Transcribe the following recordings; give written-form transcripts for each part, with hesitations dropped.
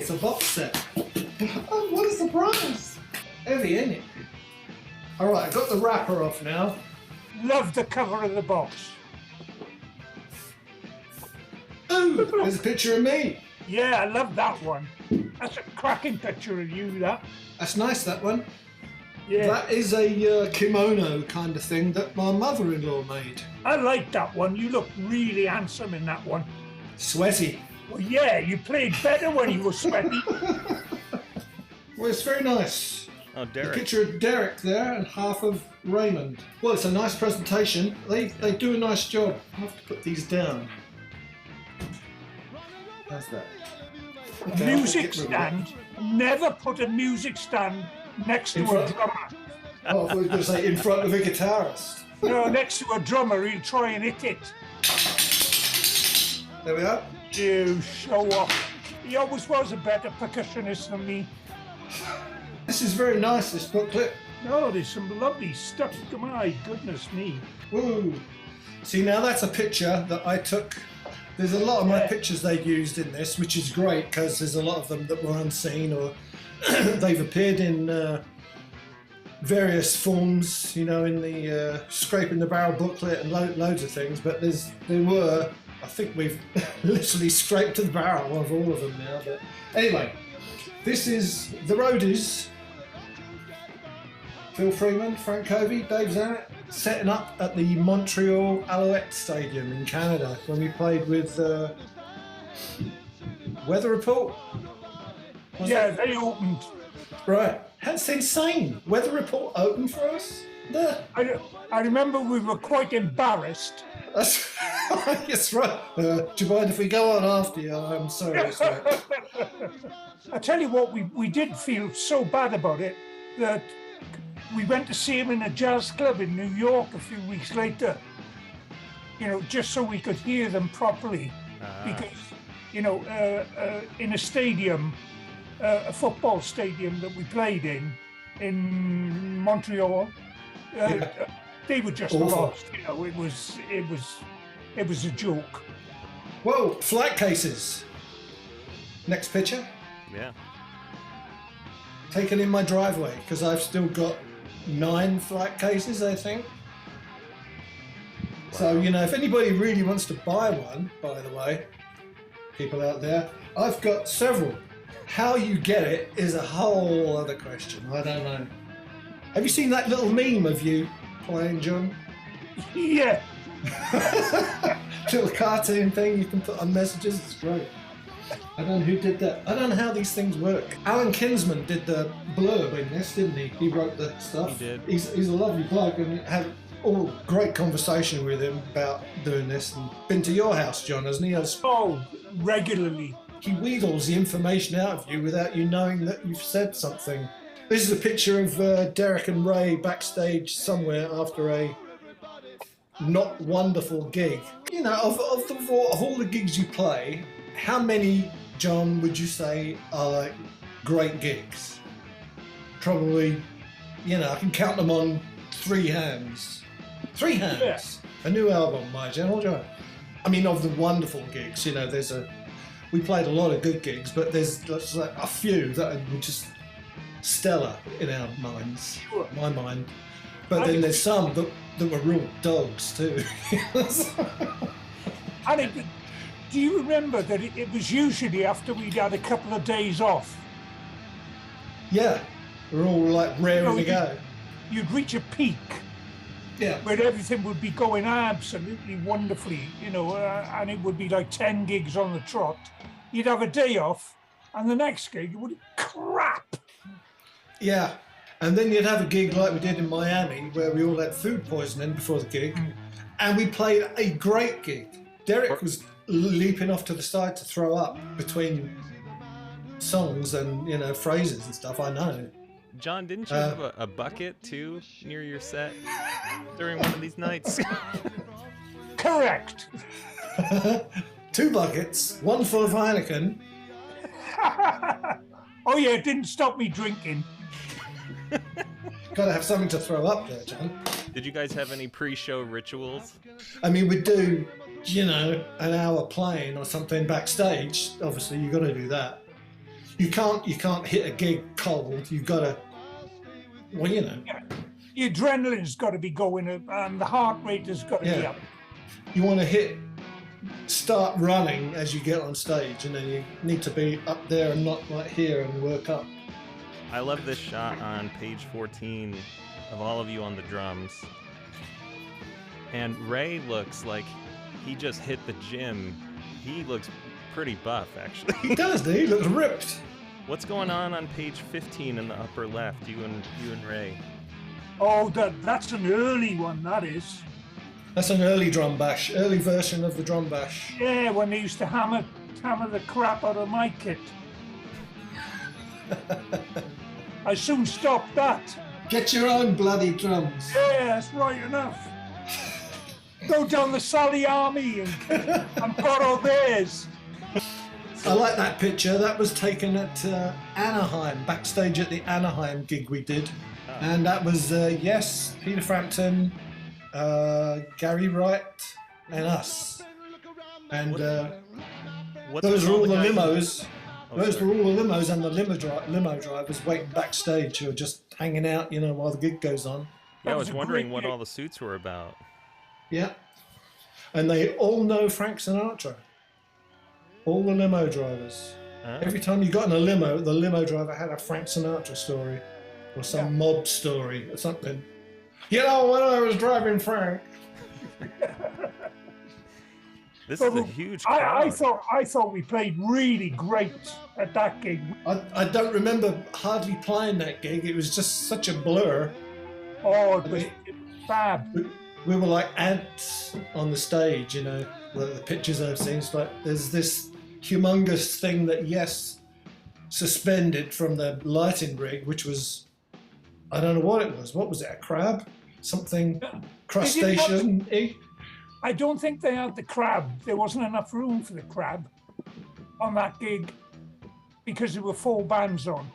it's a box set. Oh, what a surprise! Heavy, ain't it? Alright, I got the wrapper off now. Love the cover of the box. Ooh, there's a picture of me. Yeah, I love that one. That's a cracking picture of you, that. That's nice, that one. Yeah. That is a kimono kind of thing that my mother-in-law made. I like that one. You look really handsome in that one. Sweaty. Well, yeah, you played better when you were sweaty. Well, it's very nice. Oh, A Derek. picture of Derek there and half of Raymond. Well, it's a nice presentation. They do a nice job. I have to put these down. How's that? Okay, I'll Music get rid of that. stand. Never put a music stand next to In a front? drummer. Oh, I thought you were going to say in front of a guitarist. No, next to a drummer, he'll try and hit it. There we are. You show off. He always was a better percussionist than me. This is very nice, this booklet. No, there's some lovely stuff. My goodness me. Woo. See, now that's a picture that I took. There's a lot of my Yeah. pictures they used in this, which is great because there's a lot of them that were unseen or they've appeared in various forms, you know, in the Scraping the Barrel booklet and loads of things. But I think we've literally scraped to the barrel of all of them now. But anyway, this is the Roadies. Phil Freeman, Frank Covey, Dave Zanuck, setting up at the Montreal Alouette Stadium in Canada when we played with Weather Report. Was Yeah, it? they opened. Right. That's insane. Weather Report opened for us? Yeah. I remember we were quite embarrassed. That's, that's right. Do you mind if we go on after you? I'm sorry. sorry. I tell you what, we did feel so bad about it that we went to see him in a jazz club in New York a few weeks later, you know, just so we could hear them properly. Because, you know, in a stadium, a football stadium that we played in Montreal, they were just Awful. lost. You know, it was a joke. Whoa, flight cases. Next picture. Yeah. Taken in my driveway because I've still got 9 flight cases, I think. So, you know, if anybody really wants to buy one, by the way, people out there, I've got several. How you get it is a whole other question. I don't know. Have you seen that little meme of you playing, John? Yeah. Little cartoon thing you can put on messages. It's great. I don't know who did that. I don't know how these things work. Alan Kinsman did the blurb in this, didn't he? He wrote the stuff. He did. He's a lovely bloke and had all great conversation with him about doing this. And been to your house, John, hasn't he? Oh, regularly. He wheedles the information out of you without you knowing that you've said something. This is a picture of Derek and Ray backstage somewhere after a not wonderful gig. You know, of all the gigs you play, how many, John, would you say are like great gigs? Probably, you know, I can count them on 3 hands. 3 hands. Yeah. A new album, My General John. I mean, of the wonderful gigs, you know, we played a lot of good gigs, but there's like a few that are just stellar in our minds, Sure. my mind. But then there's some that were real dogs too. And do you remember that it was usually after we'd had a couple of days off? Yeah, we're all like raring to go. You'd reach a peak Yeah. where everything would be going absolutely wonderfully, you know, and it would be like 10 gigs on the trot. You'd have a day off, and the next gig would be crap. Yeah. And then you'd have a gig like we did in Miami where we all had food poisoning before the gig. And we played a great gig. Derek was leaping off to the side to throw up between songs and, you know, phrases and stuff, I know. John, didn't you have a bucket too near your set during one of these nights? Correct. 2 buckets, 1 full of Heineken. Oh yeah, it didn't stop me drinking. Gotta have something to throw up there, John. Did you guys have any pre-show rituals? I mean, we'd do, you know, an hour playing or something backstage. Obviously, you got to do that. You can't hit a gig cold. You've got to, well, you know. Your adrenaline's got to be going up and the heart rate has got to be Yeah. up. You want to start running as you get on stage, and then you need to be up there and not like here and work up. I love this shot on page 14 of all of you on the drums. And Ray looks like he just hit the gym. He looks pretty buff, actually. He does, dude. He looks ripped. What's going on page 15 in the upper left, you and Ray? Oh, that's an early one, that is. That's an early drum bash, early version of the drum bash. Yeah, when they used to hammer the crap out of my kit. I soon stopped that. Get your own bloody drums. Yeah, that's right enough. Go down the Sally Army and borrow theirs. I like that picture. That was taken at Anaheim, backstage at the Anaheim gig we did. And that was, yes, Peter Frampton, Gary Wright, and us. And those were all the limos. Those were all the limos and the limo drivers waiting backstage who are just hanging out, you know, while the gig goes on. Yeah, I was wondering what all the suits were about. Yeah. And they all know Frank Sinatra. All the limo drivers. Every time you got in a limo, the limo driver had a Frank Sinatra story or some mob story or something. You know, when I was driving Frank. This is a huge crowd. I thought we played really great at that gig. I don't remember hardly playing that gig. It was just such a blur. Oh, it was fab. We were like ants on the stage, you know. The pictures I've seen, it's like there's this humongous thing that, yes, suspended from the lighting rig, which was, I don't know what it was. What was it, a crab? Something crustacean-y? I don't think they had the crab. There wasn't enough room for the crab on that gig because there were 4 bands on.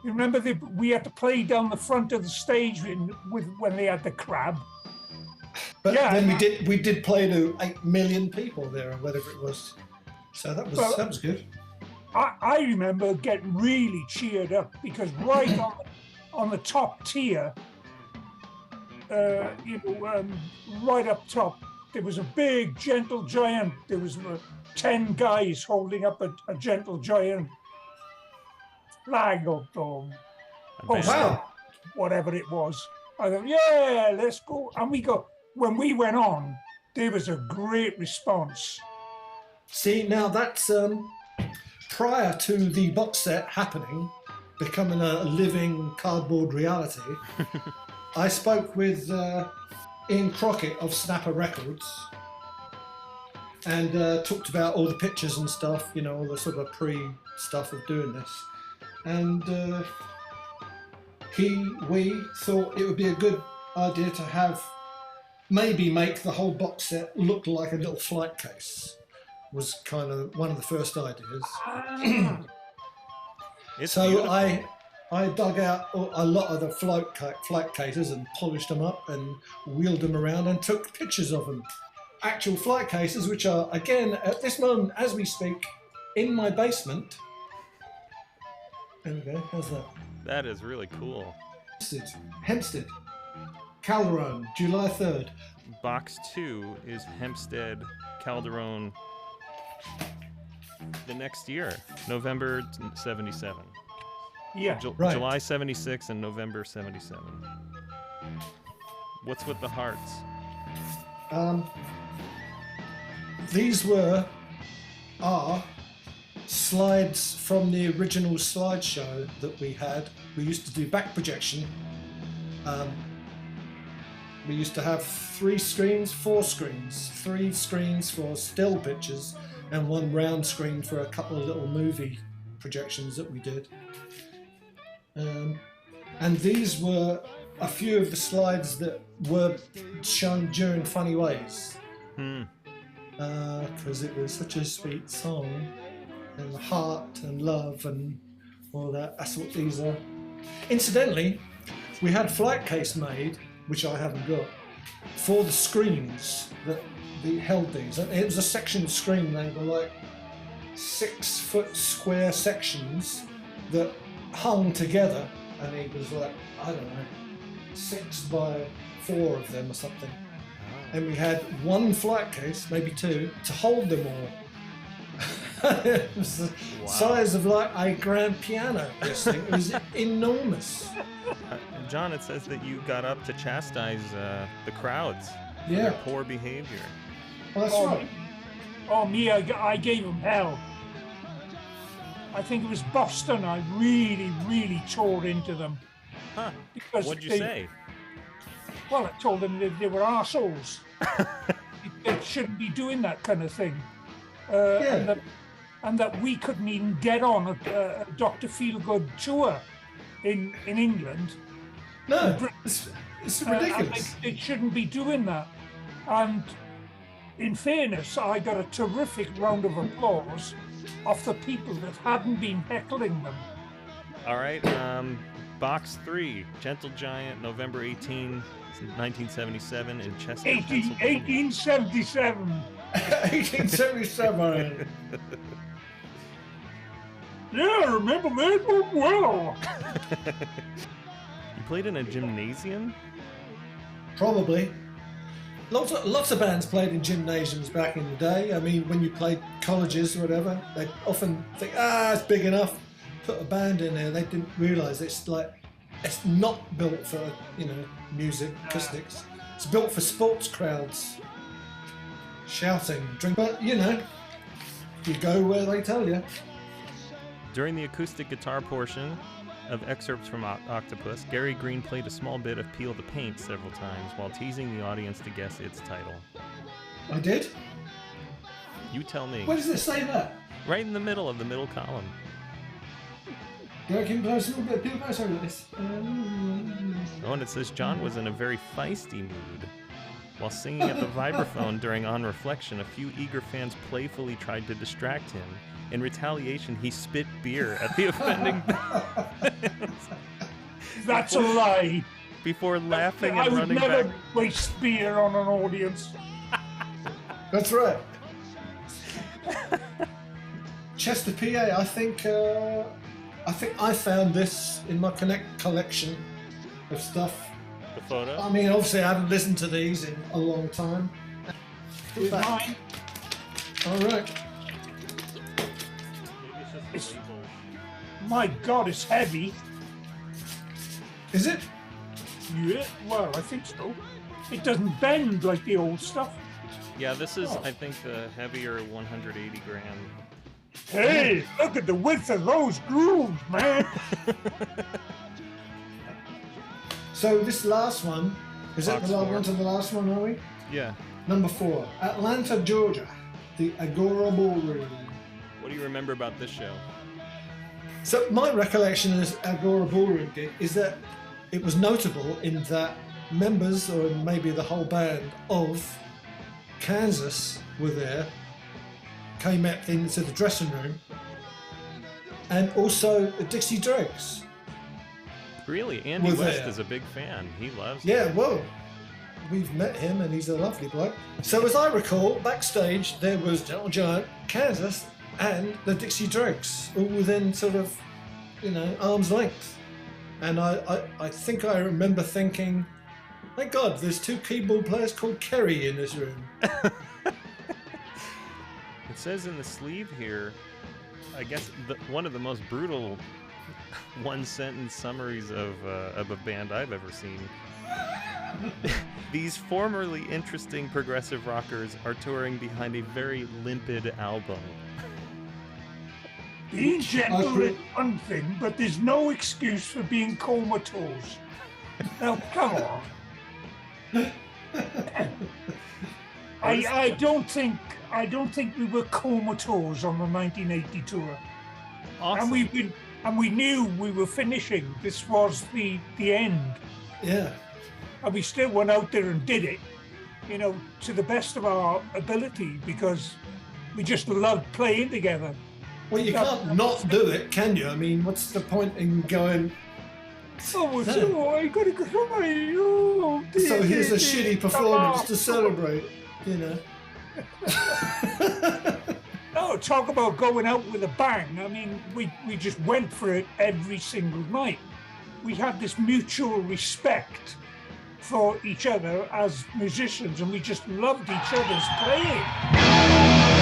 You remember we had to play down the front of the stage when they had the crab. But then we did play to 8 million people there, or whatever it was. So that was good. I remember getting really cheered up because right on the top tier, right up top, there was a big Gentle Giant. There was 10 guys holding up a Gentle Giant flag or poster, whatever it was. I thought, yeah, let's go. And when we went on, there was a great response. See, now that's prior to the box set happening, becoming a living cardboard reality. I spoke with Ian Crockett of Snapper Records and talked about all the pictures and stuff, you know, all the sort of pre-stuff of doing this. And we thought it would be a good idea to maybe make the whole box set look like a little flight case. Was kind of one of the first ideas. So I dug out a lot of the flight cases and polished them up and wheeled them around and took pictures of them. Actual flight cases, which are, again, at this moment, as we speak, in my basement. There we go, how's that? That is really cool. HEMPSTEAD. Calderone, July 3rd. Box 2 is HEMPSTEAD, Calderone, the next year, November 77. Yeah, right. July 76 and November 77. What's with the hearts? These are slides from the original slideshow that we had. We used to do back projection. We used to have 4 screens, 3 screens for still pictures and 1 round screen for a couple of little movie projections that we did. And these were a few of the slides that were shown during Funny Ways. Because it was such a sweet song, and heart and love and all that. That's what these are. Incidentally, we had flight case made, which I haven't got, for the screens that held these. It was a section screen. They were like 6-foot square sections that hung together, and it was like, I don't know, 6 by 4 of them or something. And we had one flight case, maybe 2, to hold them all. It was the size of like a grand piano. This thing. It was enormous. John, it says that you got up to chastise the crowds for Yeah. their poor behavior. Well, that's right. Oh, me, I gave them hell. I think it was Boston. I really, really tore into them. Huh. Because What'd you say? Well, I told them that they were arseholes. They shouldn't be doing that kind of thing. And that we couldn't even get on a Dr. Feelgood tour in England. No, it's ridiculous. They shouldn't be doing that. And in fairness, I got a terrific round of applause off the people that hadn't been heckling them. All right, box 3, Gentle Giant, November 18, 1977 in Chester, Pennsylvania. 1877. 1877. Yeah, I remember that one well. You played in a gymnasium? Probably. Lots of bands played in gymnasiums back in the day. I mean, when you played colleges or whatever, they often think, it's big enough, put a band in there. They didn't realise it's not built for, music, acoustics. It's built for sports crowds. Shouting, drink, but you go where they tell you. During the acoustic guitar portion of excerpts from Octopus, Gary Green played a small bit of Peel the Paint several times while teasing the audience to guess its title. I did? You tell me. Where does it say that? Right in the middle of the middle column. Gary Green plays a little bit of Peel the Paint like this. Oh, and it says John was in a very feisty mood. While singing at the vibraphone during On Reflection, a few eager fans playfully tried to distract him. In retaliation, he spit beer at the offending bands. That's a lie. Before laughing I and would running never back. waste beer on an audience. That's right. Chester, PA. I think I found this in my collection of stuff. The photo? I mean, obviously, I haven't listened to these in a long time. With mine, All right. my God, it's heavy. Is it? Yeah, well, I think so. It doesn't bend like the old stuff. Yeah, this is, I think, the heavier 180 gram. Hey, look at the width of those grooves, man. So this last one, is it Box the last 4. one to the last one, are we? Yeah. Number 4, Atlanta, Georgia, the Agora Ballroom. What do you remember about this show? So my recollection of this Agora Ballroom gig is that it was notable in that members, or maybe the whole band of Kansas were there, came up into the dressing room, and also the Dixie Dregs. Really? Andy Was West there. is a big fan. He loves Yeah, it. well, we've met him and he's a lovely bloke. So as I recall, backstage there was Gentle Giant, Kansas, and the Dixie Dregs, all within sort of, arm's length. And I think I remember thinking, my God, there's 2 keyboard players called Kerry in this room. It says in the sleeve here, I guess one of the most brutal one-sentence summaries of a band I've ever seen. These formerly interesting progressive rockers are touring behind a very limpid album. Being gentle is one thing, but there's no excuse for being comatose. Now, come on. I don't think we were comatose on the 1980 tour. Awesome. And we knew we were finishing. This was the end. Yeah. And we still went out there and did it, to the best of our ability, because we just loved playing together. Well, you can't not do it, can you? I mean, what's the point in going, I gotta cry. Oh, so here's a shitty performance to celebrate, No, talk about going out with a bang. I mean, we just went for it every single night. We had this mutual respect for each other as musicians, and we just loved each other's playing.